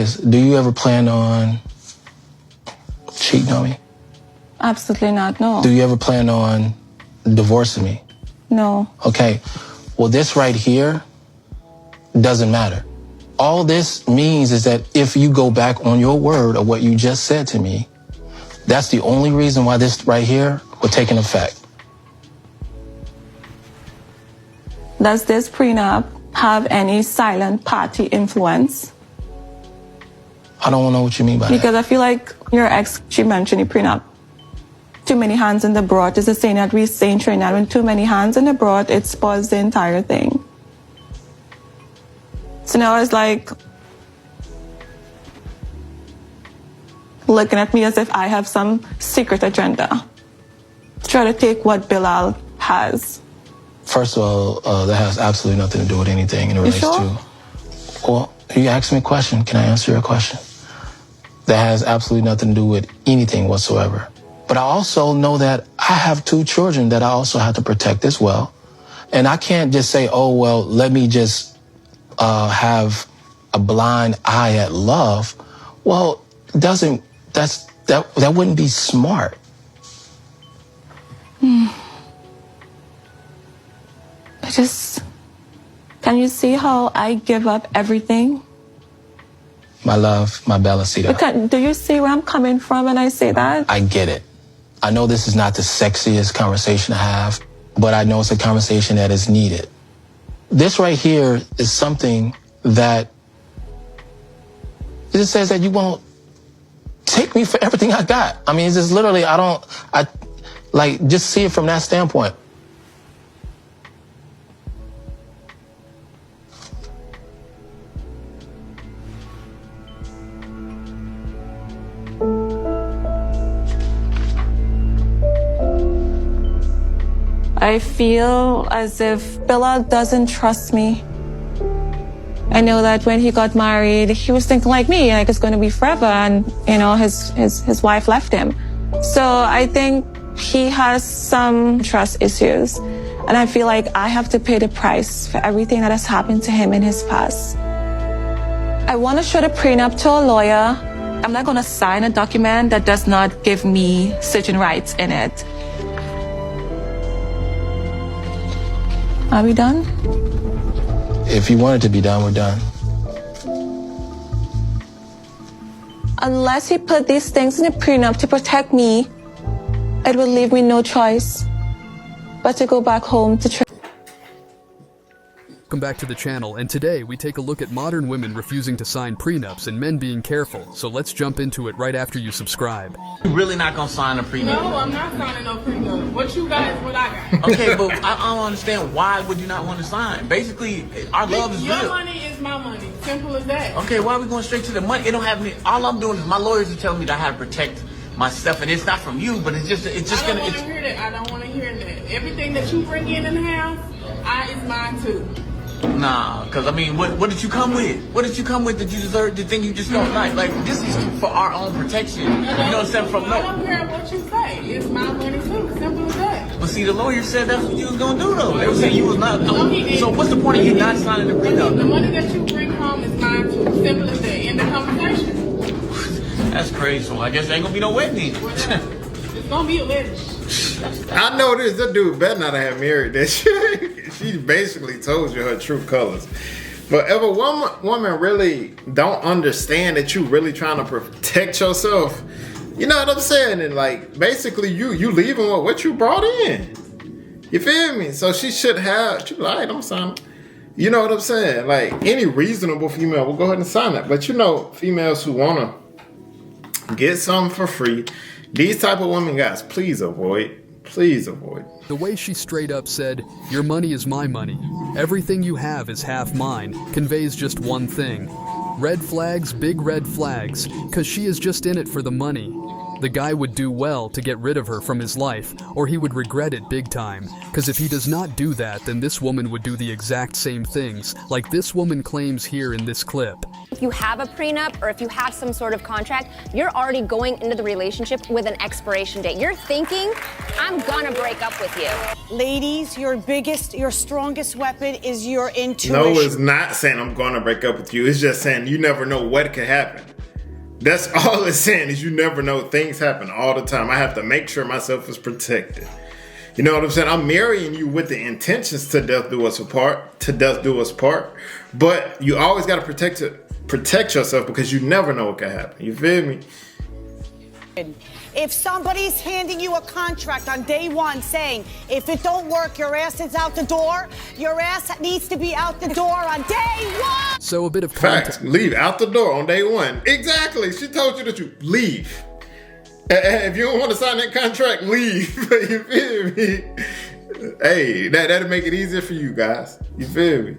Do you ever plan on cheating on me? Absolutely not, no. Do you ever plan on divorcing me? No. Okay, well, this right here doesn't matter. All this means is that if you go back on your word of what you just said to me, that's the only reason why this right here would take an effect. Does this prenup have any silent party influence? I don't know what you mean by Because that. I feel like your ex, she mentioned the prenup. Too many hands in the broth is a saying that we say in Trinidad. When too many hands in the broth, it spoils the entire thing. So now it's like looking at me as if I have some secret agenda to try to take what Bilal has. First of all, that has absolutely nothing to do with anything. And it relates sure? to, well, you asked me a question. Can I answer your question? That has absolutely nothing to do with anything whatsoever. But I also know that I have 2 children that I also have to protect as well. And I can't just say, oh, well, let me just have a blind eye at love. Well, that wouldn't be smart. Can you see how I give up everything? My love, my Bellacita. Do you see where I'm coming from when I say that? I get it. I know this is not the sexiest conversation to have, but I know it's a conversation that is needed. This right here is something that it just says that you won't take me for everything I got. I mean, it's just literally, just see it from that standpoint. I feel as if Bilal doesn't trust me. I know that when he got married, he was thinking like me, like it's going to be forever, and his wife left him. So I think he has some trust issues, and I feel like I have to pay the price for everything that has happened to him in his past. I want to show the prenup to a lawyer. I'm not going to sign a document that does not give me certain rights in it. Are we done? If you want it to be done, we're done. Unless he put these things in the prenup to protect me, it will leave me no choice but to go back home to Welcome back to the channel, and today we take a look at modern women refusing to sign prenups and men being careful. So let's jump into it right after you subscribe. You really not gonna sign a prenup? No, I'm not signing no prenup. What you got is what I got. Okay, but I don't understand, why would you not want to sign? Basically, our love is Your real. money is my money. Simple as that. Okay, why are we going straight to the money? It don't have me. All I'm doing is my lawyers are telling me that I have to protect my stuff, and it's not from you, but it's just I don't want to hear that. I don't want to hear that. Everything that you bring in the house, is mine too. Nah, because I mean, what did you come with? What did you come with that you deserve to think you just don't like? Like, this is for our own protection. You know, instead from I don't care what you say. It's my money too. Simple as that. But see, the lawyer said that's what you was gonna do though. They were saying you was not. So what's the point of you not signing the prenup? The money that you bring home is mine too. Simple as that. End the conversation. That's crazy. So I guess there ain't gonna be no wedding. It's gonna be a wedding. I know this. That dude better not have married that shit. She basically told you her true colors. But if a woman really don't understand that you really trying to protect yourself, you know what I'm saying? And like, basically you leaving with what you brought in. You feel me? So she should have, you like, I'm saying, you know what I'm saying? Like, any reasonable female will go ahead and sign that. But you know, females who want to get something for free, these type of women, guys, please avoid. Please avoid. The way she straight up said, "Your money is my money. Everything you have is half mine," conveys just one thing. Red flags, big red flags, cause she is just in it for the money. The guy would do well to get rid of her from his life, or he would regret it big time. Because if he does not do that, then this woman would do the exact same things, like this woman claims here in this clip. If you have a prenup or if you have some sort of contract, you're already going into the relationship with an expiration date. You're thinking, I'm gonna break up with you. Ladies, your strongest weapon is your intuition. No, it's not saying I'm gonna break up with you. It's just saying you never know what could happen. That's all it's saying, is you never know. Things happen all the time. I have to make sure myself is protected. You know what I'm saying? I'm marrying you with the intentions to death do us part, but you always got to protect yourself, because you never know what can happen. You feel me? If somebody's handing you a contract on day one saying, if it don't work, your ass is out the door, your ass needs to be out the door on day one. So a bit of Facts. context. Leave out the door on day one. Exactly. She told you that you leave. If you don't want to sign that contract, leave. You feel me? Hey, that'll make it easier for you guys. You feel me?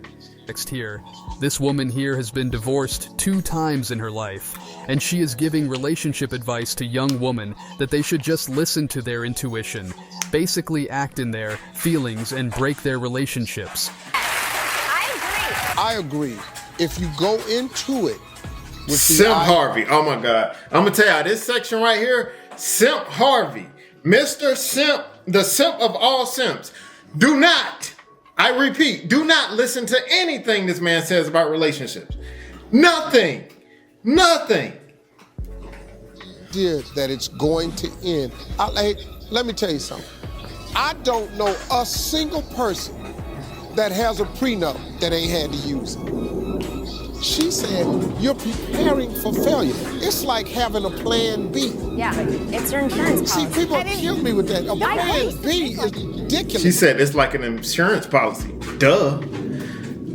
Here. This woman here has been divorced 2 times in her life, and she is giving relationship advice to young women that they should just listen to their intuition, basically act in their feelings and break their relationships. I agree. If you go into it with Simp Harvey. Oh my God. I'm gonna tell you, this section right here, Simp Harvey, Mr. Simp, the simp of all simps. Do not, I repeat, do not listen to anything this man says about relationships. Nothing. That it's going to end. Let me tell you something. I don't know a single person that has a prenup that ain't had to use it. She said, you're preparing for failure. It's like having a plan B. Yeah, it's your insurance policy. See, people kill me with that. A plan B is ridiculous. She said it's like an insurance policy. Duh.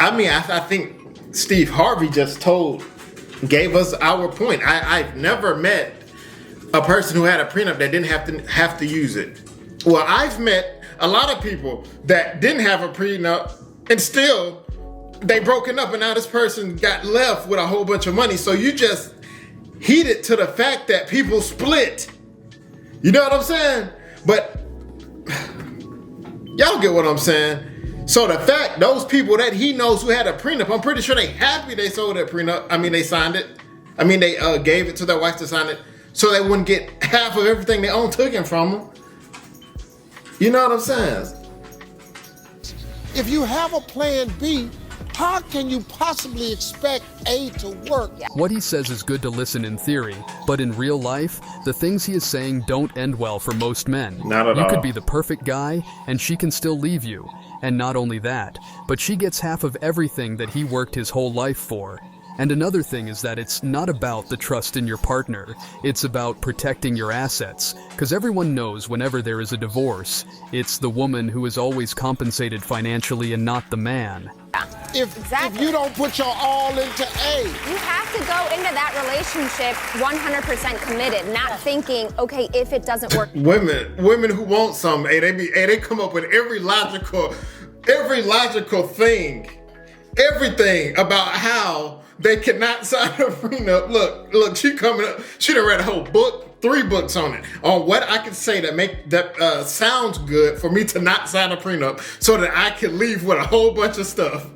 I mean, I think Steve Harvey just gave us our point. I've never met a person who had a prenup that didn't have to use it. Well, I've met a lot of people that didn't have a prenup and still they broken up, and now this person got left with a whole bunch of money. So you just heated to the fact that people split. You know what I'm saying? But y'all get what I'm saying. So the fact those people that he knows who had a prenup, I'm pretty sure they happy they sold that prenup. I mean, they signed it. I mean, they gave it to their wife to sign it so they wouldn't get half of everything they own taken from them. You know what I'm saying? If you have a plan B, how can you possibly expect A to work? What he says is good to listen in theory, but in real life, the things he is saying don't end well for most men. Not at all. You could be the perfect guy, and she can still leave you. And not only that, but she gets half of everything that he worked his whole life for. And another thing is that it's not about the trust in your partner, it's about protecting your assets. Because everyone knows whenever there is a divorce, it's the woman who is always compensated financially and not the man. If you don't put your all into A. You have to go into that relationship 100% committed, not thinking, okay, if it doesn't work. Women who want something, they come up with every logical thing, everything about how they cannot sign a prenup. Look, she coming up. She done read a whole book, 3 books on it, on what I can say that sounds good for me to not sign a prenup, so that I can leave with a whole bunch of stuff.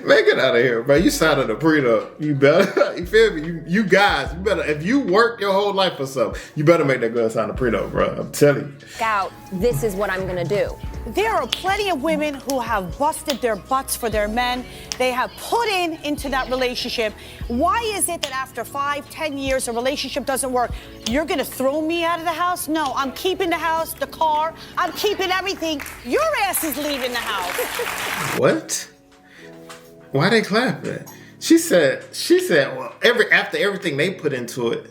Make it out of here, bro. You signed a prenup. You better, you feel me? You guys, you better, if you work your whole life for something, you better make that girl sign a prenup, bro. I'm telling you. Out, this is what I'm gonna do. There are plenty of women who have busted their butts for their men. They have put into that relationship. Why is it that after 5, 10 years, a relationship doesn't work? You're gonna throw me out of the house? No, I'm keeping the house, the car, I'm keeping everything. Your ass is leaving the house. What? Why they clapping? She said, well, after everything they put into it.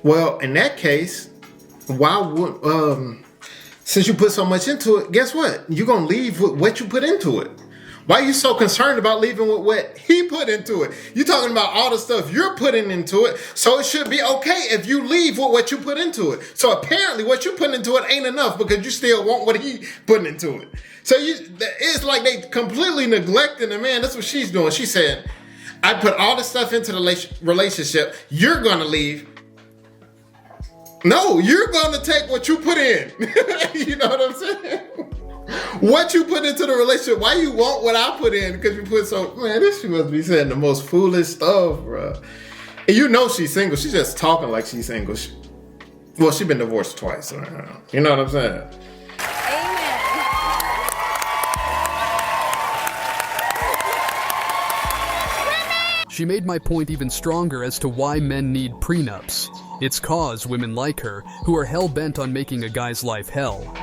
Well, in that case, why would, since you put so much into it, guess what? You're gonna leave with what you put into it. Why are you so concerned about leaving with what he put into it? You're talking about all the stuff you're putting into it, so it should be okay if you leave with what you put into it. So apparently what you put into it ain't enough because you still want what he put into it. So it's like they completely neglecting the man. That's what she's doing. She said, I put all this stuff into the relationship. You're gonna leave. No, you're going to take what you put in. You know what I'm saying? What you put into the relationship. Why you want what I put in? Because you put so... Man, this she must be saying the most foolish stuff, bro. And you know she's single. She's just talking like she's single. Well, she's been divorced twice. So, you know what I'm saying? She made my point even stronger as to why men need prenups. It's cause women like her, who are hell-bent on making a guy's life hell.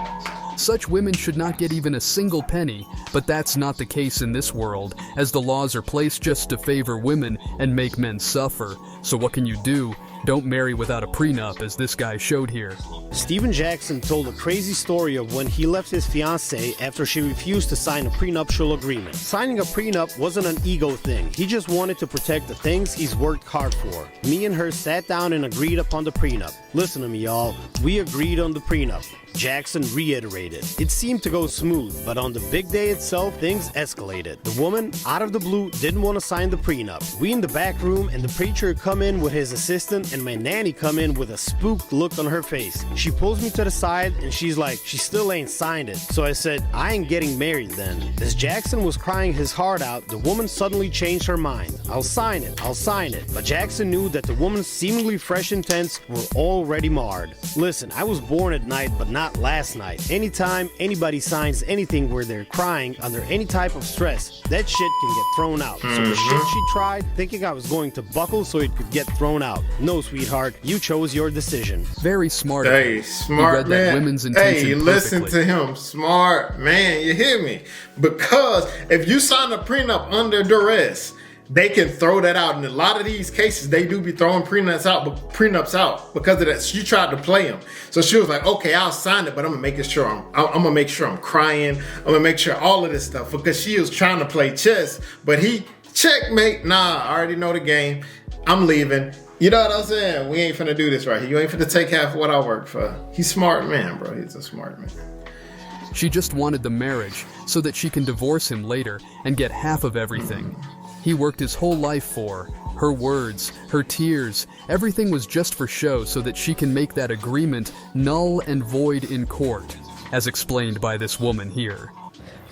Such women should not get even a single penny, but that's not the case in this world, as the laws are placed just to favor women and make men suffer. So what can you do? Don't marry without a prenup, as this guy showed here. Steven Jackson told a crazy story of when he left his fiancée after she refused to sign a prenuptial agreement. Signing a prenup wasn't an ego thing. He just wanted to protect the things he's worked hard for. Me and her sat down and agreed upon the prenup. Listen to me, y'all. We agreed on the prenup. Jackson reiterated. It seemed to go smooth, but on the big day itself, things escalated. The woman, out of the blue, didn't want to sign the prenup. We in the back room, and the preacher come in with his assistant, and my nanny come in with a spooked look on her face. She pulls me to the side, and she's like, she still ain't signed it. So I said, I ain't getting married then. As Jackson was crying his heart out, the woman suddenly changed her mind. I'll sign it, I'll sign it. But Jackson knew that the woman's seemingly fresh intents were already marred. Listen, I was born at night, but not last night. Anytime anybody signs anything where they're crying under any type of stress, that shit can get thrown out. So the shit she tried, thinking I was going to buckle so it could get thrown out. No, sweetheart, you chose your decision. Very smart. Hey, smart man. That women's intention hey, listen to him. Smart man, you hear me? Because if you sign a prenup under duress, they can throw that out. In a lot of these cases, they do be throwing prenups out because of that. She tried to play him. So she was like, okay, I'll sign it, but I'm gonna make sure I'm crying. I'm gonna make sure all of this stuff, because she was trying to play chess, but he checkmate. Nah, I already know the game. I'm leaving. You know what I'm saying? We ain't finna do this right here. You ain't finna take half of what I work for. He's a smart man, bro. He's a smart man. She just wanted the marriage so that she can divorce him later and get half of everything. He worked his whole life for. Her words, her tears, everything was just for show so that she can make that agreement null and void in court, as explained by this woman here.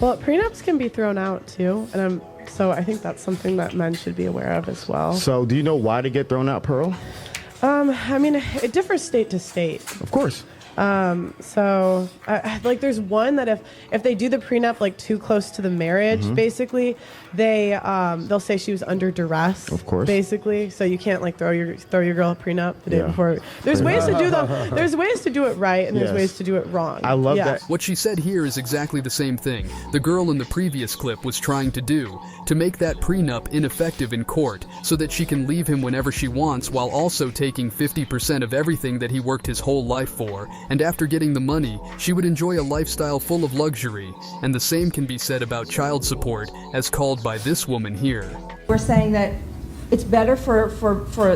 Well, prenups can be thrown out too, and so I think that's something that men should be aware of as well. So do you know why they get thrown out, Pearl? I mean, it differs state to state. Of course. So like there's one that if they do the prenup like too close to the marriage, basically they'll say she was under duress. Of course. Basically, so you can't like throw your girl a prenup the day before. There's ways to do them. There's ways to do it right, and there's ways to do it wrong. I love that. What she said here is exactly the same thing the girl in the previous clip was trying to do, to make that prenup ineffective in court so that she can leave him whenever she wants, while also taking 50% of everything that he worked his whole life for. And after getting the money, she would enjoy a lifestyle full of luxury. And the same can be said about child support, as called by this woman here. We're saying that it's better for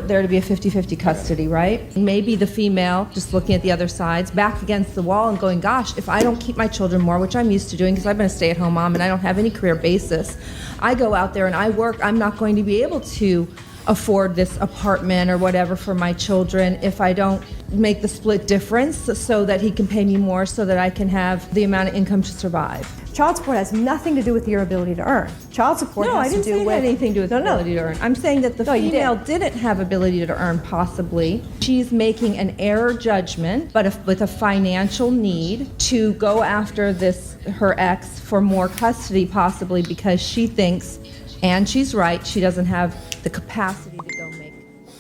there to be a 50-50 custody, right? Maybe the female, just looking at the other sides, back against the wall and going, gosh, if I don't keep my children more, which I'm used to doing because I've been a stay-at-home mom and I don't have any career basis, I go out there and I work, I'm not going to be able to afford this apartment or whatever for my children if I don't make the split difference so that he can pay me more so that I can have the amount of income to survive. Child support has nothing to do with your ability to earn. Child support has to do with... No, I didn't say it had anything to do with ability to earn. I'm saying that the female did. didn't have ability to earn, possibly. She's making an error judgment, but with a financial need to go after her ex for more custody, possibly because she thinks, and she's right, she doesn't have the capacity to go make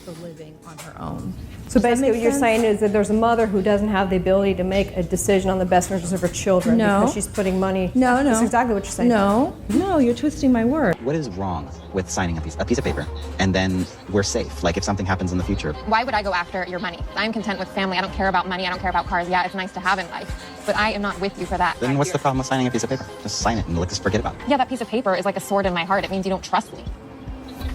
the living on her own. So basically what you're saying is that there's a mother who doesn't have the ability to make a decision on the best interest of her children because she's putting money... No. That's exactly what you're saying. No, you're twisting my word. What is wrong with signing a piece of paper and then we're safe? Like if something happens in the future. Why would I go after your money? I'm content with family. I don't care about money. I don't care about cars. Yeah, it's nice to have in life, but I am not with you for that. Then what's the problem with signing a piece of paper? Just sign it and let's just forget about it. Yeah, that piece of paper is like a sword in my heart. It means you don't trust me.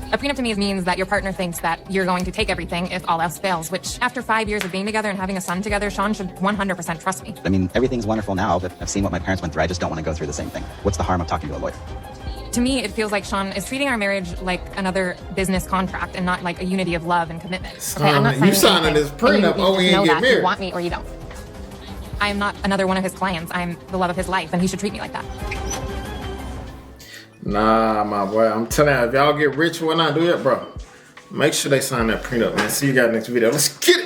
A prenup to me means that your partner thinks that you're going to take everything if all else fails, which after 5 years of being together and having a son together, Sean should 100% trust me. I mean, everything's wonderful now, but I've seen what my parents went through. I just don't want to go through the same thing. What's the harm of talking to a lawyer? To me, it feels like Sean is treating our marriage like another business contract and not like a unity of love and commitment. Okay, I'm not you signing this prenup, you we know ain't get that. married. You want me or you don't. I am not another one of his clients. I'm the love of his life, and he should treat me like that. Nah, my boy. I'm telling you, if y'all get rich when I do it, bro, make sure they sign that prenup, man. See you guys next video. Let's get it.